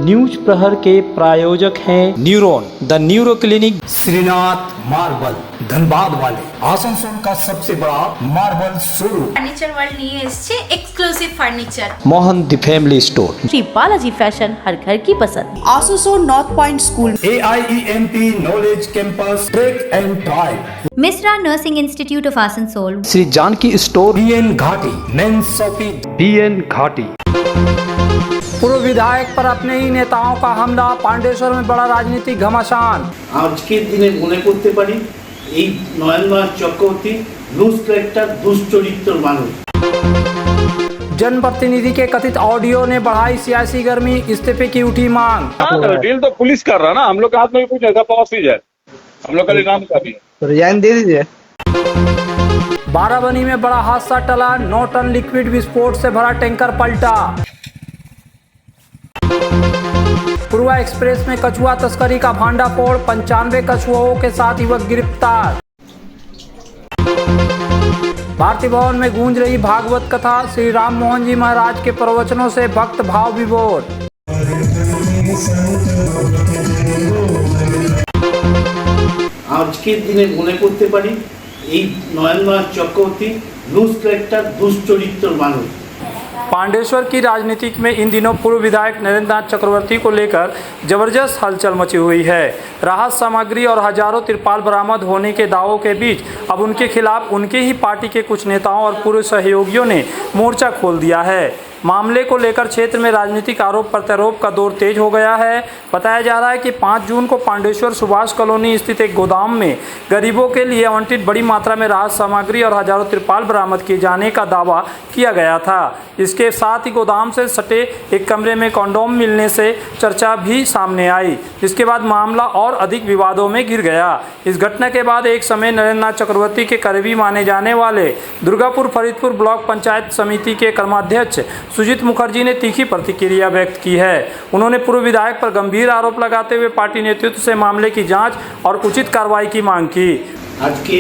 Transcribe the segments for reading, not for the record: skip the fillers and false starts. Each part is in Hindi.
न्यूज प्रहर के प्रायोजक हैं neuron the neuro clinic, Shrinath marble, Dhanbad वाले, आसनसोल का सबसे बड़ा मार्बल शोरूम। ফার্নিচার ওয়ার্ল্ড নিয়ে এসেছে exclusive furniture. Mohan the family store, Shri Balaji fashion, हर घर की पसंद। Asansol north point school, AIEMP knowledge campus, track and drive, Mishra nursing institute of Asansol, Shri Janaki store, BN Ghati, men's shopping, BN Ghati. पूर्व विधायक पर अपने ही नेताओं का हमला, पांडेश्वर में बड़ा राजनीतिक घमासान। আজকের দিনে মনে করতে পারি এই নয়ননাথ চক্রবর্তী লুজ ক্যারেক্টার, দুশ্চরিত্র মানুষ। जनप्रतिनिधि के कथित ऑडियो ने बढ़ाई सियासी गर्मी, इस्तीफे की उठी मांग। डील तो पुलिस कर रहा ना, हम लोग के हाथ में कुछ ऐसा पॉसिज है, हम लोग का निजाम का भी रिजाइन दे दीजिए। बाराबनी में बड़ा हादसा टला, 9 टन लिक्विड विस्फोट से भरा टैंकर पलटा। पूर्वा एक्सप्रेस में कछुआ तस्करी का भांडाफोड़, 95 कछुओं के साथ युवक गिरफ्तार। भारती भवन में गूंज रही भागवत कथा, श्री राम मोहन जी महाराज के प्रवचनों से भक्त भाव विभोर। আজকের দিনে মনে করতে পারি এই নয়ননাথ চক্রবর্তী লুজ ক্যারেক্টার, দুশ্চরিত্র মানুষ। पांडेश्वर की राजनीति में इन दिनों पूर्व विधायक नरेंद्र नाथ चक्रवर्ती को लेकर जबरदस्त हलचल मची हुई है। राहत सामग्री और हजारों तिरपाल बरामद होने के दावों के बीच अब उनके खिलाफ उनके ही पार्टी के कुछ नेताओं और पूर्व सहयोगियों ने मोर्चा खोल दिया है। मामले को लेकर क्षेत्र में राजनीतिक आरोप प्रत्यारोप का दौर तेज हो गया है। बताया जा रहा है कि 5 जून को पांडेश्वर सुभाष कॉलोनी स्थित एक गोदाम में गरीबों के लिए आवंटित बड़ी मात्रा में राहत सामग्री और हजारों तिरपाल बरामद किए जाने का दावा किया गया था। इसके साथ ही गोदाम से सटे एक कमरे में कंडोम मिलने से चर्चा भी सामने आई, जिसके बाद मामला और अधिक विवादों में घिर गया। इस घटना के बाद एक समय नरेंद्र नाथ चक्रवर्ती के करीबी माने जाने वाले दुर्गापुर फरीदपुर ब्लॉक पंचायत समिति के कर्माध्यक्ष सुजीत मुखर्जी ने तीखी प्रतिक्रिया व्यक्त की है। उन्होंने पूर्व विधायक पर गंभीर आरोप लगाते हुए पार्टी नेतृत्व से मामले की जांच और उचित कार्रवाई की मांग की। আজকে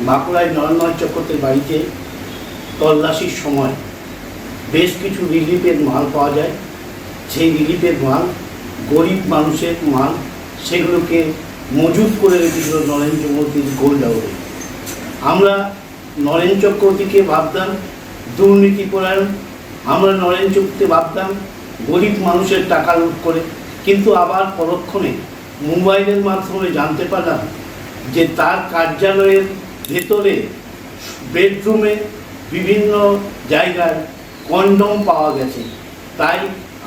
বাঁকুড়ায় নয়ননাথ চক্রবর্তীর বাড়িতে তল্লাশির সময় বেশ কিছু রিলিফের মাল পাওয়া যায়। সেই রিলিফের মাল গরিব মানুষের মাল, সেগুলোকে মজুত করে রেখেছিল নরেন চক্রবর্তীর গোল্ড হাউসে। আমরা নরেন চক্রবর্তীকে ভাবতাম দুর্নীতিপরায়ণ, আমরা নরেন চক্রবর্তী ভাবতাম গরিব মানুষের টাকা লুট করে, কিন্তু আবার পরক্ষণে মোবাইলের মাধ্যমে জানতে পারলাম যে তার কার্যালয়ের ভেতরে বেডরুমে বিভিন্ন জায়গায় কন্ডম পাওয়া গেছে। তাই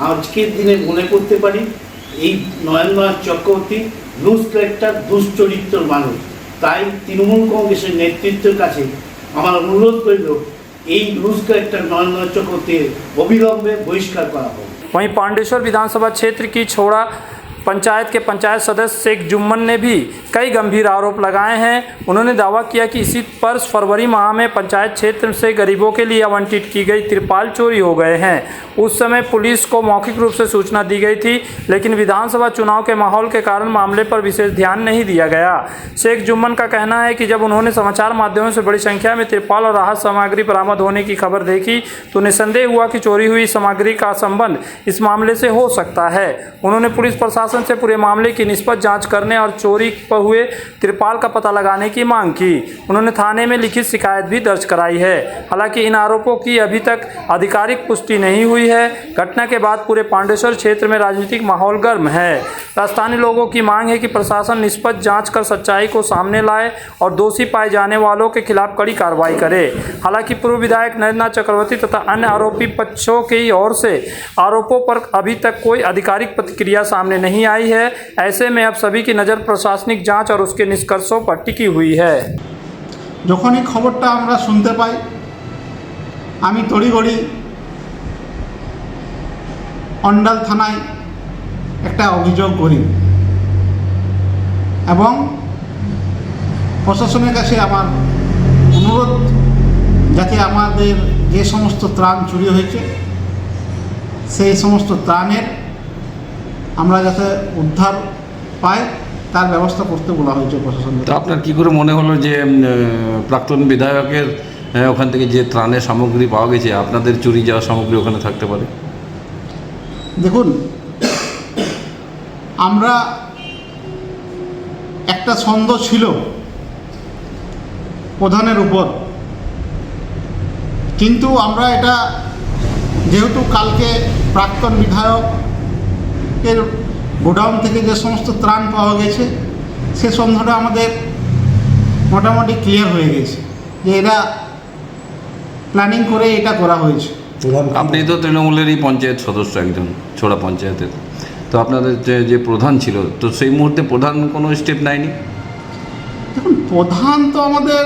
আজকের দিনে মনে করতে পারি এই নয়ননাথ চক্রবর্তী লুজ ক্যারেক্টার, দুশ্চরিত্র মানুষ। তাই তৃণমূল কংগ্রেসের নেতৃত্বের কাছে আমার অনুরোধ রইল এই লুজ ক্যারেক্টার নয়ননাথ চক্রবর্তীর অবিলম্বে বহিষ্কার করা হোক। वहीं पांडेश्वर विधानसभा क्षेत्र की छोड़ा पंचायत के पंचायत सदस्य शेख जुम्मन ने भी कई गंभीर आरोप लगाए हैं। उन्होंने दावा किया कि इसी वर्ष फरवरी माह में पंचायत क्षेत्र से गरीबों के लिए आवंटित की गई तिरपाल चोरी हो गए हैं। उस समय पुलिस को मौखिक रूप से सूचना दी गई थी, लेकिन विधानसभा चुनाव के माहौल के कारण मामले पर विशेष ध्यान नहीं दिया गया। शेख जुम्मन का कहना है कि जब उन्होंने समाचार माध्यमों से बड़ी संख्या में तिरपाल और राहत सामग्री बरामद होने की खबर देखी तो उन्हें संदेह हुआ कि चोरी हुई सामग्री का संबंध इस मामले से हो सकता है। उन्होंने पुलिस प्रशासन से पूरे मामले की निष्पक्ष जांच करने और चोरी पर हुए तिरपाल का पता लगाने की मांग की। उन्होंने थाने में लिखित शिकायत भी दर्ज कराई है। हालांकि इन आरोपों की अभी तक आधिकारिक पुष्टि नहीं हुई है। घटना के बाद पूरे पांडेश्वर क्षेत्र में राजनीतिक माहौल गर्म है। स्थानीय लोगों की मांग है कि प्रशासन निष्पक्ष जांच कर सच्चाई को सामने लाए और दोषी पाए जाने वालों के खिलाफ कड़ी कार्रवाई करे। हालांकि पूर्व विधायक नरेंद्र नाथ चक्रवर्ती तथा अन्य आरोपी पक्षों की ओर से आरोपों पर अभी तक कोई आधिकारिक प्रतिक्रिया सामने नहीं आई है। ऐसे में अब सभी की नज़र प्रशासनिक जांच और उसके निष्कर्षों पर टिकी हुई है। যখনই খবরটা আমরা শুনতে পাই আমি তড়িঘড়ি অন্ডাল থানায় একটা অভিযোগ করি এবং প্রশাসনের কাছে আমার অনুরোধ যাতে আমাদের যে সমস্ত ত্রাণ চুরি হয়েছে সেই সমস্ত ত্রাণের আমরা যাতে উদ্ধার পাই তার ব্যবস্থা করতে বলা হয়েছে প্রশাসন। তো আপনার কী করে মনে হলো যে প্রাক্তন বিধায়কের ওখান থেকে যে ত্রাণের সামগ্রী পাওয়া গেছে আপনাদের চুরি যাওয়া সামগ্রী ওখানে থাকতে পারে? দেখুন আমরা একটা সন্দেহ ছিল প্রধানের উপর, কিন্তু আমরা এটা যেহেতু কালকে প্রাক্তন বিধায়কের গোডাউন থেকে যে সমস্ত ত্রাণ পাওয়া গেছে, সে সন্দেহটা আমাদের মোটামুটি ক্লিয়ার হয়ে গেছে যে এরা প্ল্যানিং করে এটা করা হয়েছে। আপনি তো তৃণমূলেরই পঞ্চায়েত সদস্য একজন, ছোড়া পঞ্চায়েতের, তো আপনাদের যে প্রধান ছিল, তো সেই মুহূর্তে প্রধান কোনো স্টেপ নেয়নি? দেখুন, প্রধান তো আমাদের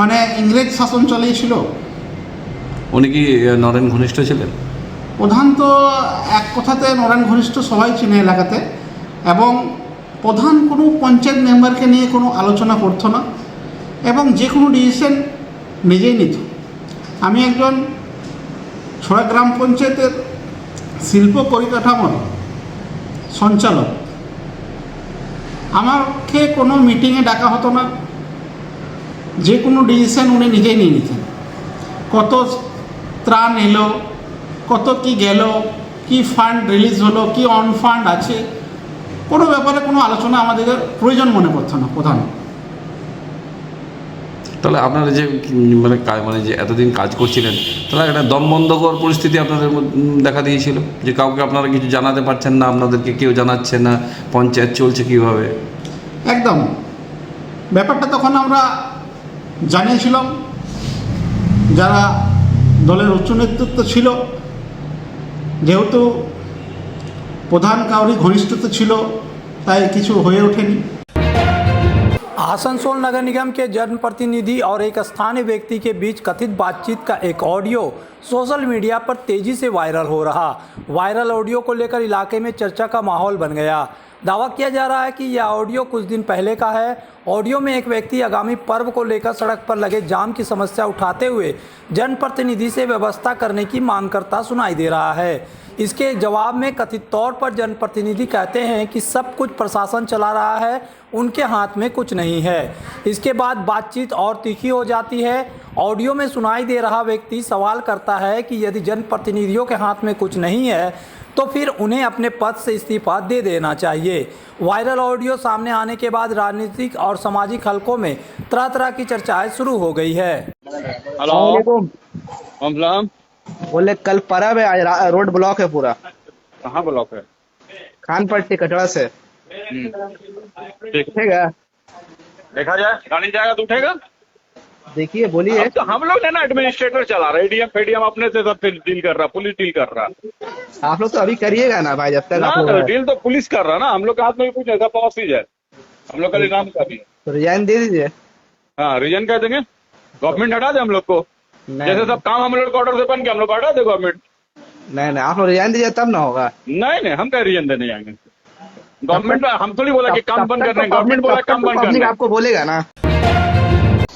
মানে ইংরেজ শাসন চালিয়েছিল। উনি কি নরেন ঘনিষ্ঠ ছিলেন? প্রধান তো এক কথাতে নরেন ঘনিষ্ঠ সবাই চিনে এলাকাতে, এবং প্রধান কোনো পঞ্চায়েত মেম্বারকে নিয়ে কোনো আলোচনা করতো না এবং যে কোনো ডিসিশন নিজেই নিত। আমি একজন ছোড়া গ্রাম পঞ্চায়েতের শিল্প পরিকাঠামোর সঞ্চালক, আমাকে কোনো মিটিংয়ে ডাকা হতো না, যে কোনো ডিসিশন উনি নিজেই নিয়ে নিতেন। কত ত্রাণ এলো, কত কি গেল, কি ফান্ড রিলিজ হলো, কি অন ফান্ড আছে, কোনো ব্যাপারে কোনো আলোচনা আমাদের প্রয়োজন মনে করতো না প্রধান। তাহলে আপনারা যে মানে যে এতদিন কাজ করছিলেন, তাহলে একটা দমবন্ধকর পরিস্থিতি আপনাদের দেখা দিয়েছিল, যে কাউকে আপনারা কিছু জানাতে পারছেন না, আপনাদেরকে কেউ জানাচ্ছে না, পঞ্চায়েত চলছে কীভাবে? একদম ব্যাপারটা তখন আমরা জানিয়েছিলাম, যারা দলের উচ্চ নেতৃত্ব ছিল, যেহেতু প্রধান কাউরি ঘনিষ্ঠতা ছিল, তাই কিছু হয়ে ওঠেনি। आसनसोल नगर निगम के जनप्रतिनिधि और एक स्थानीय व्यक्ति के बीच कथित बातचीत का एक ऑडियो सोशल मीडिया पर तेजी से वायरल हो रहा। वायरल ऑडियो को लेकर इलाके में चर्चा का माहौल बन गया। दावा किया जा रहा है कि यह ऑडियो कुछ दिन पहले का है। ऑडियो में एक व्यक्ति आगामी पर्व को लेकर सड़क पर लगे जाम की समस्या उठाते हुए जनप्रतिनिधि से व्यवस्था करने की मांग करता सुनाई दे रहा है। इसके जवाब में कथित तौर पर जनप्रतिनिधि कहते हैं कि सब कुछ प्रशासन चला रहा है, उनके हाथ में कुछ नहीं है। इसके बाद बातचीत और तीखी हो जाती है। ऑडियो में सुनाई दे रहा व्यक्ति सवाल करता है कि यदि जनप्रतिनिधियों के हाथ में कुछ नहीं है तो फिर उन्हें अपने पद से इस्तीफा दे देना चाहिए। वायरल ऑडियो सामने आने के बाद राजनीतिक और सामाजिक हलकों में तरह तरह की चर्चाएं शुरू हो गई है। हेलो, बोले कल परब है, आज रोड ब्लॉक है पूरा। कहाँ ब्लॉक है? खान पट्टी कटड़ा से। ठीक है, देखा जाए, गाड़ी जाएगा तो उठेगा। देखिए बोलिए। अब तो हम लोग ने ना एडमिनिस्ट्रेटर चला रहा है, एडीएम फेडीएम अपने से सब डील कर रहा, पुलिस डील कर रहा। आप लोग तो अभी करिएगा ना भाई, जब तक आप लोग डील तो पुलिस कर रहा ना, हम लोग के हाथ में भी कुछ ऐसा पॉलिसी है, हम लोग का काम का भी। तो रिजाइन दे दीजिए। हाँ, रिजाइन कह देंगे, गवर्नमेंट हटा दे हम लोग को। जैसे सब काम हम लोग ऑर्डर से बन के हम लोग हटा दे गवर्नमेंट। नहीं आप लोग रिजाइन दीजिए तब ना होगा। नहीं हम क्या रिजाइन देने जाएंगे? गवर्नमेंट हम थोड़ी बोला कि काम बंद करने, गवर्नमेंट बोला काम बंद करने। आपको बोलेगा ना।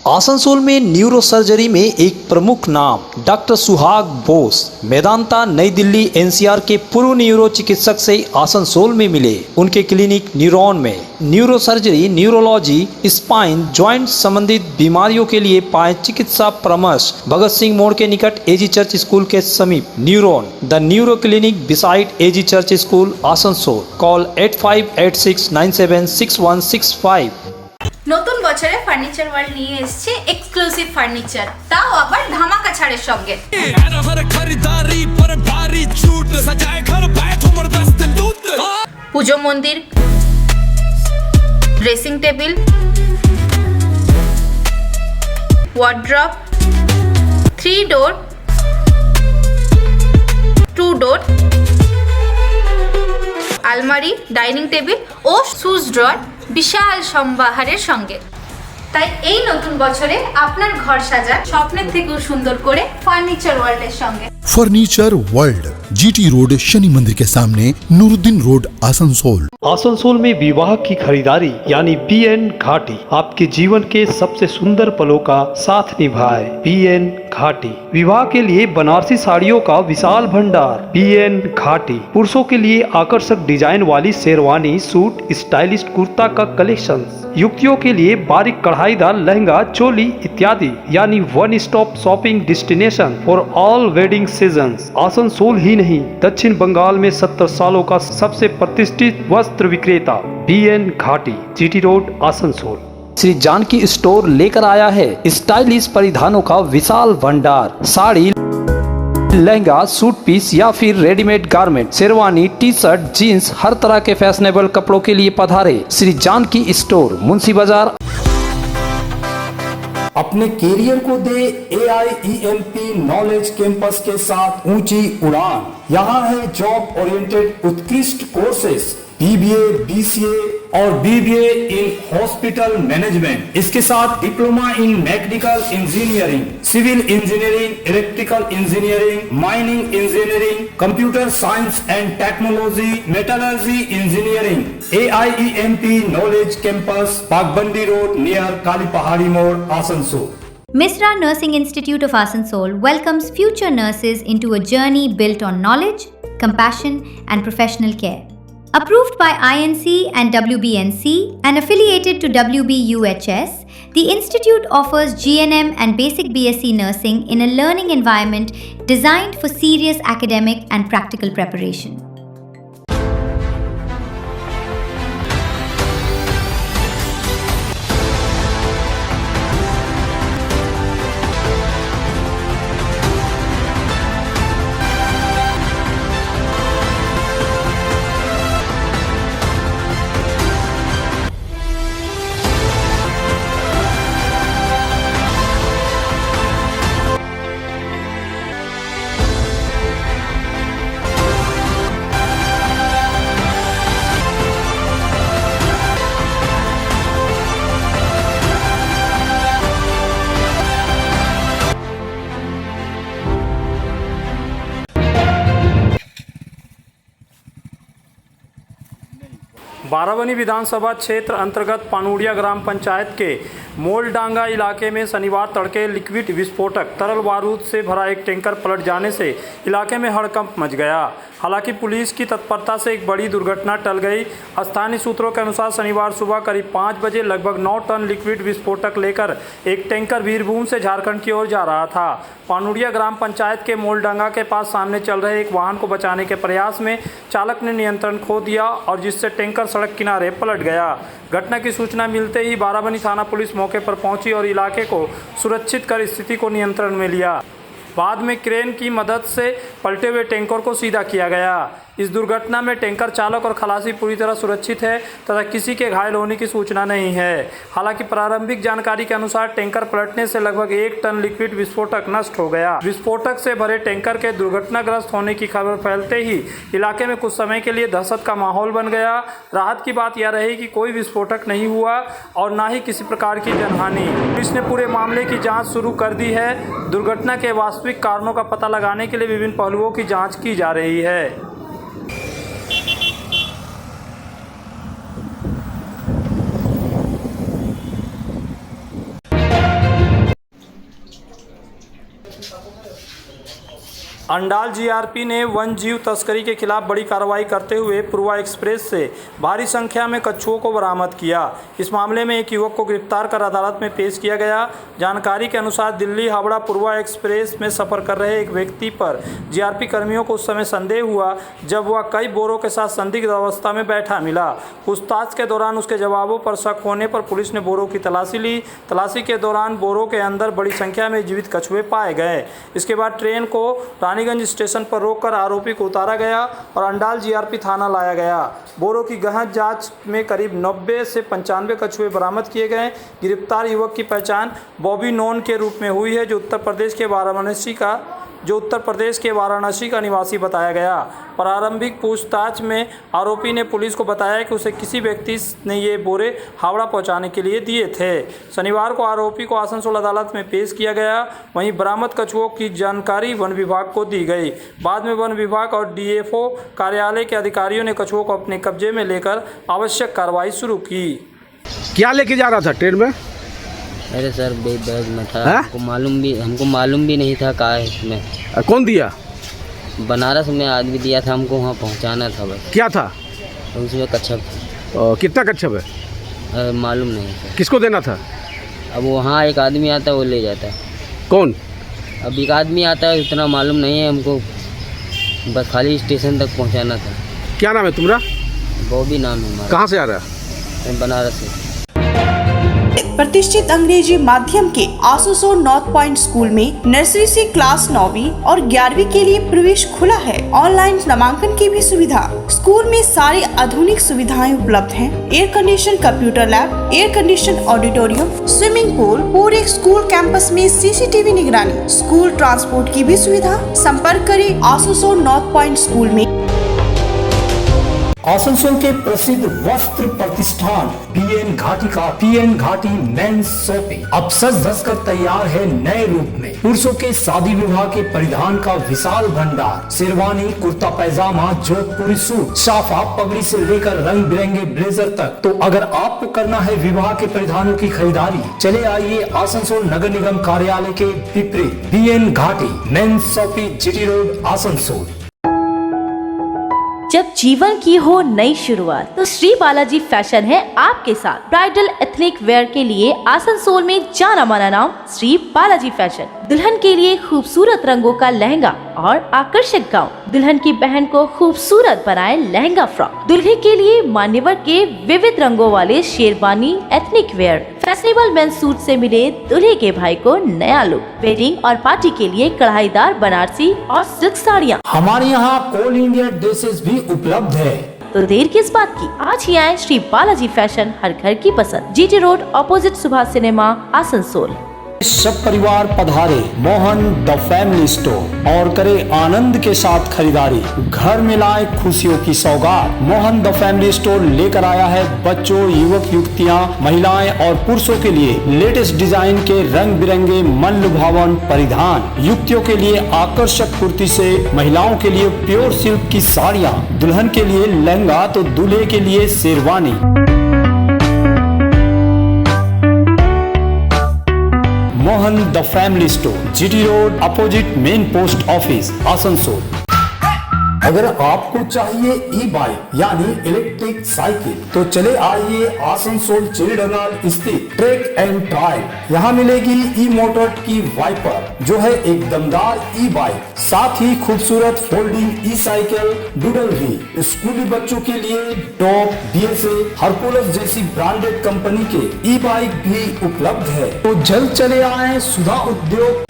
आसनसोल में न्यूरो सर्जरी में एक प्रमुख नाम डॉक्टर सुहाग बोस मेदांता नई दिल्ली एनसीआर के पूर्व न्यूरो चिकित्सक से आसनसोल में मिले। उनके क्लिनिक न्यूरॉन में neuro surgery, neurology, spine, joint संबंधित बीमारियों के लिए पाए चिकित्सा परामर्श। भगत सिंह मोड़ के निकट एजी चर्च स्कूल के समीप neuron the neuro clinic beside AG church school Asansol. Call 8586976165। নতুন বছরে ফার্নিচার ওয়ার্ল্ড নিয়ে এসেছে এক্সক্লুসিভ ফার্নিচার, তাও আবার ধামাকা ছাড়ের সঙ্গে। পুজো মন্দির, ড্রেসিং টেবিল, ওয়ার্ড্রপ, 3 ডোর, 2 ডোর, আলমারি, ডাইনিং টেবিল ও শুজ ড্রয়ার বিশাল সম্ভারের সঙ্গে। তাই এই নতুন বছরে আপনার ঘর সাজান স্বপ্নের থেকেও সুন্দর করে ফার্নিচার ওয়ার্ল্ডের সঙ্গে। Furniture world, GT road, Shani मंदिर के सामने, नूरुद्दीन रोड, आसनसोल। आसनसोल में विवाह की खरीदारी यानी BN घाटी आपके जीवन के सबसे सुंदर पलों का साथ निभाए। BN घाटी विवाह के लिए बनारसी साड़ियों का विशाल भंडार। BN घाटी पुरुषों के लिए आकर्षक डिजाइन वाली शेरवानी, सूट, स्टाइलिश कुर्ता का कलेक्शन, युवतियों के लिए बारीक कढ़ाईदार लहंगा, चोली इत्यादि, यानी one stop shopping destination for all wedding seasons. Asansol ही नहीं, दक्षिण बंगाल में 70 सालों का सबसे प्रतिष्ठित वस्त्र विक्रेता BN Ghati, GT road, Asansol. Shri Janaki store लेकर आया है स्टाइलिश परिधानों का विशाल भंडार। साड़ी, लहंगा, सूट पीस या फिर readymade garment, sherwani, T-shirt, jeans, हर तरह के फैशनेबल कपड़ों के लिए पधारे श्री जानकी स्टोर, मुंशी बाजार। अपने कैरियर को दे AIEMP नॉलेज कैंपस के साथ ऊंची उड़ान। यहाँ है जॉब ओरिएंटेड उत्कृष्ट कोर्सेज, BBA, BCA और BBA इन हॉस्पिटल मैनेजमेंट। इसके साथ diploma in mechanical engineering, civil engineering, electrical engineering, mining engineering, computer science and technology, metallurgy engineering. AIEMP knowledge campus, Bagbandi road near Kali Pahari Mor, Asansol. Misra Nursing Institute of Asansol welcomes future nurses into a journey built on knowledge, compassion, and professional care. Approved by INC and WBNC and affiliated to WBUHS, the institute offers GNM and basic BSc nursing in a learning environment designed for serious academic and practical preparation. Barabani विधानसभा क्षेत्र अंतर्गत पानुड़िया ग्राम पंचायत के मोलडांगा इलाके में शनिवार तड़के लिक्विड विस्फोटक तरल बारूद से भरा एक टैंकर पलट जाने से इलाके में हड़कंप मच गया। हालांकि पुलिस की तत्परता से एक बड़ी दुर्घटना टल गई। स्थानीय सूत्रों के अनुसार शनिवार सुबह करीब 5 बजे लगभग 9 टन लिक्विड विस्फोटक लेकर एक टैंकर वीरभूम से झारखंड की ओर जा रहा था। पानुड़िया ग्राम पंचायत के मोलडांगा के पास सामने चल रहे एक वाहन को बचाने के प्रयास में चालक ने नियंत्रण खो दिया और जिससे टैंकर सड़क किनारे पलट गया। घटना की सूचना मिलते ही बाराबनी थाना पुलिस मौके पर पहुंची और इलाके को सुरक्षित कर स्थिति को नियंत्रण में लिया। बाद में क्रेन की मदद से पलटे हुए टैंकर को सीधा किया गया। इस दुर्घटना में टैंकर चालक और खलासी पूरी तरह सुरक्षित है तथा किसी के घायल होने की सूचना नहीं है। हालांकि प्रारंभिक जानकारी के अनुसार टैंकर पलटने से लगभग 1 टन लिक्विड विस्फोटक नष्ट हो गया। विस्फोटक से भरे टैंकर के दुर्घटनाग्रस्त होने की खबर फैलते ही इलाके में कुछ समय के लिए दहशत का माहौल बन गया। राहत की बात यह रही कि कोई विस्फोटक नहीं हुआ और न ही किसी प्रकार की जनहानि। पुलिस ने पूरे मामले की जाँच शुरू कर दी है। दुर्घटना के वास्तविक कारणों का पता लगाने के लिए विभिन्न पहलुओं की जाँच की जा रही है। अंडाल GRP ने वन जीव तस्करी के खिलाफ बड़ी कार्रवाई करते हुए पूर्वा एक्सप्रेस से भारी संख्या में कछुओं को बरामद किया। इस मामले में एक युवक को गिरफ्तार कर अदालत में पेश किया गया। जानकारी के अनुसार दिल्ली हावड़ा पूर्वा एक्सप्रेस में सफ़र कर रहे एक व्यक्ति पर GRP कर्मियों को उस समय संदेह हुआ जब वह कई बोरों के साथ संदिग्ध अवस्था में बैठा मिला। पूछताछ के दौरान उसके जवाबों पर शक होने पर पुलिस ने बोरों की तलाशी ली। तलाशी के दौरान बोरों के अंदर बड़ी संख्या में जीवित कछुए पाए गए। इसके बाद ट्रेन को रानीगंज स्टेशन पर रोककर आरोपी को उतारा गया और अंडाल GRP थाना लाया गया। बोरों की गहन जांच में करीब 90 से 95 कछुए बरामद किए गए। गिरफ्तार युवक की पहचान बॉबी नॉन के रूप में हुई है जो उत्तर प्रदेश के वाराणसी का निवासी बताया गया। प्रारंभिक पूछताछ में आरोपी ने पुलिस को बताया कि उसे किसी व्यक्ति ने ये बोरे हावड़ा पहुंचाने के लिए दिए थे। शनिवार को आरोपी को आसनसोल अदालत में पेश किया गया। वहीं बरामद कछुओं की जानकारी वन विभाग को दी गई। बाद में वन विभाग और DFO कार्यालय के अधिकारियों ने कछुओं को अपने कब्जे में लेकर आवश्यक कार्रवाई शुरू की। क्या लेके जा रहा था ट्रेन में? अरे सर बैग में था। हमको मालूम भी नहीं था कहाँ है इसमें। कौन दिया? बनारस में आदमी दिया था, हमको वहाँ पहुँचाना था बस। क्या था उसमें? कच्छप। कितना कच्छप है? मालूम नहीं सर। किसको देना था? अब वहाँ एक आदमी आता है वो ले जाता है। कौन? अब एक आदमी आता है, उतना मालूम नहीं है हमको, बस खाली स्टेशन तक पहुंचाना था। क्या नाम है तुम्हारा? बॉबी नाम है हमारा। कहाँ से आ रहा है? बनारस से। प्रतिष्ठित अंग्रेजी माध्यम के आसनसोल नॉर्थ पॉइंट स्कूल में नर्सरी से क्लास 9वीं और 11वीं के लिए प्रवेश खुला है। ऑनलाइन नामांकन की भी सुविधा। स्कूल में सारी आधुनिक सुविधाएं उपलब्ध हैं। Air condition computer lab, air condition auditorium, swimming pool, पूरे स्कूल कैंपस में सीसीटीवी निगरानी, स्कूल ट्रांसपोर्ट की भी सुविधा। संपर्क करें आसनसोल नॉर्थ पॉइंट स्कूल में। आसनसोल के प्रसिद्ध वस्त्र प्रतिष्ठान पीएन घाटी का पीएन घाटी मेंस शॉपिंग अब सज धज कर तैयार है नए रूप में। पुरुषों के शादी विवाह के परिधान का विशाल भंडार, शेरवानी, कुर्ता पैजामा, जोधपुरी सूट, साफा, पगड़ी से लेकर रंग बिरंगे ब्लेजर तक। तो अगर आपको करना है विवाह के परिधानों की खरीदारी, चले आइए आसनसोल नगर निगम कार्यालय के विपरीत PN Ghati men's shopping, GT road, Asansol. जब जीवन की हो नई शुरुआत तो श्री बालाजी फैशन है आपके साथ। ब्राइडल एथनिक वेयर के लिए आसनसोल में जाना माना नाम श्री बालाजी फैशन। दुल्हन के लिए खूबसूरत रंगों का लहंगा और आकर्षक गाउन, दुल्हन की बहन को खूबसूरत बनाए लहंगा फ्रॉक, दुल्हे के लिए मान्यवर के विविध रंगों वाले sherwani ethnic wear, fashionable men's suit से मिले दुल्हे के भाई को नया लुक, वेडिंग और पार्टी के लिए कढ़ाईदार बनारसी और सिल्क साड़ियाँ। हमारे यहाँ ऑल इंडिया ड्रेसेस भी उपलब्ध है। तो देर किस बात की, आज ही आए श्री बालाजी फैशन, हर घर की पसंद, GT road, opposite Subhash cinema, Asansol. सब परिवार पधारे मोहन द फैमिली स्टोर और करे आनंद के साथ खरीदारी। घर में लाए खुशियों की सौगात। मोहन द फैमिली स्टोर लेकर आया है बच्चों, युवक युवतियां, महिलाएं और पुरुषों के लिए लेटेस्ट डिजाइन के रंग बिरंगे मन लुभावन परिधान। युवतियों के लिए आकर्षक कुर्ती से महिलाओं के लिए प्योर सिल्क की साड़ियाँ, दुल्हन के लिए लहंगा तो दूल्हे के लिए sherwani. Mohan the family store, GT road, opposite main post office, Asansol. अगर आपको चाहिए ई बाइक यानी इलेक्ट्रिक साइकिल तो चले आइए आसनसोल चिड़डनाल स्थित ट्रैक एंड ड्राइव। यहाँ मिलेगी ई मोटर की वाइपर जो है एक दमदार ई बाइक, साथ ही खूबसूरत फोल्डिंग ई साइकिल डूडल भी। स्कूली बच्चों के लिए टॉप, बीएसए, हरकुलस जैसी ब्रांडेड कंपनी के ई बाइक भी उपलब्ध है। तो जल्द चले आए सुधा उद्योग।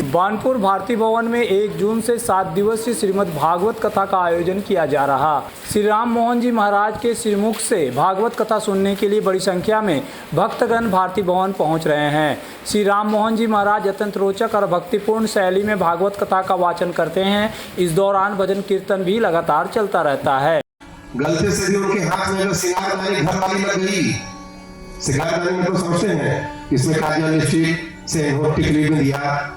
बानपुर भारती भवन में 1 जून से 7 दिवसीय श्रीमद् भागवत कथा का आयोजन किया जा रहा। श्री राम मोहन जी महाराज के श्रीमुख से भागवत कथा सुनने के लिए बड़ी संख्या में भक्तगण भारती भवन पहुंच रहे हैं। श्री राम मोहन जी महाराज अत्यंत रोचक और भक्तिपूर्ण शैली में भागवत कथा का वाचन करते हैं। इस दौरान भजन कीर्तन भी लगातार चलता रहता है। गलती से भी उनके हाथ में जो सिंगारदानी घर वाली लग गई, सिंगारदानी में तो समझते हैं इसमें काजल, लिपस्टिक, सेंधूर, टिकली में दिया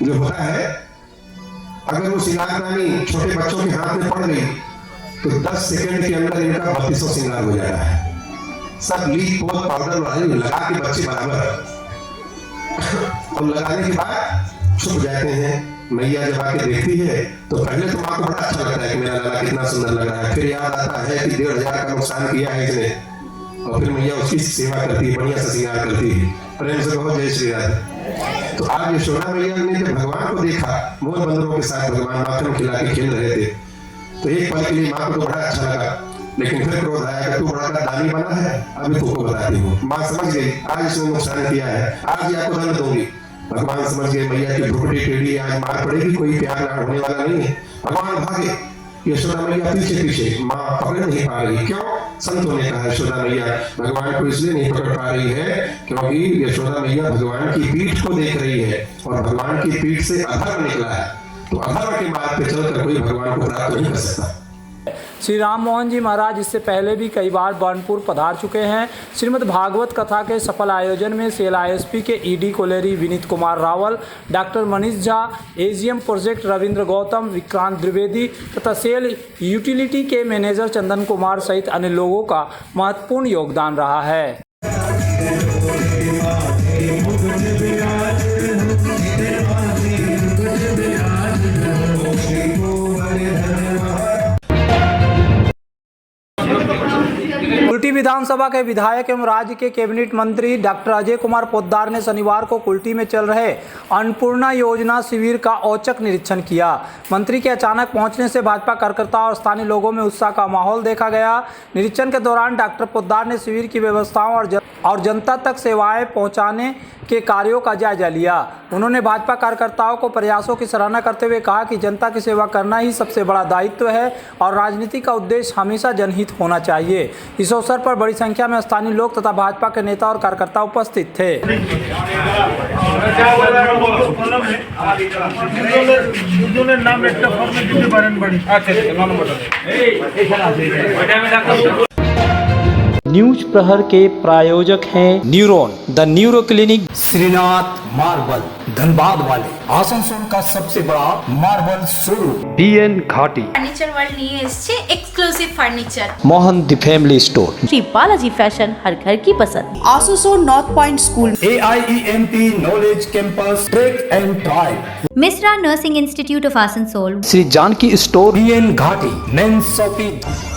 जो होता है। अगर वो सिंगारदानी छोटे बच्चों के हाथ में पड़ गई तो 10 सेकंड के अंदर इनका 3200 सिंगार हो जाता है। सब लीप पोत पाउडर लगा के बच्चे बराबर और लगाने के बाद छुप जाते हैं। मैया जब आके देखती है तो पहले तो माँ को बड़ा अच्छा लगता है कि मेरा लाला कितना सुंदर लग रहा है, फिर याद आता है कि 1500 का नुकसान किया है इसने, और फिर मैया उसकी सेवा करती है, बढ़िया से श्रृंगार करती है। प्रेम से कहो जय श्री राधे। तो आज यशोदा मैया ने जब भगवान को देखा, मोर बंदरों के साथ भगवान माखन खिला के खेल रहे थे, तो एक पल के लिए माँ को तो बड़ा अच्छा लगा, लेकिन फिर क्रोध आया कि तू बड़ा दानी बना है, अभी तुमको बताती हूँ। माँ समझ गई आज इसने नुकसान किया है, आज ये आपको दंड दूंगी। भगवान समझ गए मैया की भुगटी टेढ़ी, आज मार पड़ेगी, कोई प्यार लाड़ होने वाला नहीं है। भगवान भागे, यशोदा मैया पीछे पीछे, माँ पकड़ नहीं पा रही। क्यों? संतों ने कहा यशोदा मैया भगवान को इसलिए नहीं पकड़ पा रही है क्योंकि यशोदा मैया भगवान की पीठ को देख रही है और भगवान की पीठ से अधर्म निकला है, तो अधर्म के मार्ग पे चलकर कोई भगवान को प्राप्त नहीं कर सकता। श्री राम मोहन जी महाराज इससे पहले भी कई बार बानपुर पधार चुके हैं। श्रीमद् भागवत कथा के सफल आयोजन में सेल आईएसपी के ED colliery Vineet Kumar Rawal, doctor Manish Jha, AGM project Ravindra Gautam, Vikrant Dwivedi तथा सेल यूटिलिटी के मैनेजर चंदन कुमार सहित अन्य लोगों का महत्वपूर्ण योगदान रहा है। कुल्टी विधानसभा के विधायक एवं राज्य के कैबिनेट मंत्री डॉक्टर अजय कुमार पोद्दार ने शनिवार को कुल्टी में चल रहे अन्नपूर्णा योजना शिविर का औचक निरीक्षण किया। मंत्री के अचानक पहुंचने से भाजपा कार्यकर्ताओं और स्थानीय लोगों में उत्साह का माहौल देखा गया। निरीक्षण के दौरान डॉक्टर पोद्दार ने शिविर की व्यवस्थाओं और जनता तक सेवाएं पहुंचाने के कार्यों का जायजा लिया। उन्होंने भाजपा कार्यकर्ताओं को प्रयासों की सराहना करते हुए कहा कि जनता की सेवा करना ही सबसे बड़ा दायित्व है और राजनीति का उद्देश्य हमेशा जनहित होना चाहिए। इस अवसर पर बड़ी संख्या में स्थानीय लोग तथा भाजपा के नेता और कार्यकर्ता उपस्थित थे। न्यूज प्रहर के प्रायोजक हैं neuron the neuro clinic, Shrinath marble, Dhanbad वाले, आसनसोल का सबसे बड़ा marble showroom, BN Ghati, furniture world নিয়ে এসেছে exclusive furniture, Mohan the family store, Shri Balaji fashion, हर घर की पसंद। Asansol north point school, AIEMP knowledge campus, track and drive, Misra Nursing Institute of Asansol, Shri Janaki store, BN Ghati, men's shopping.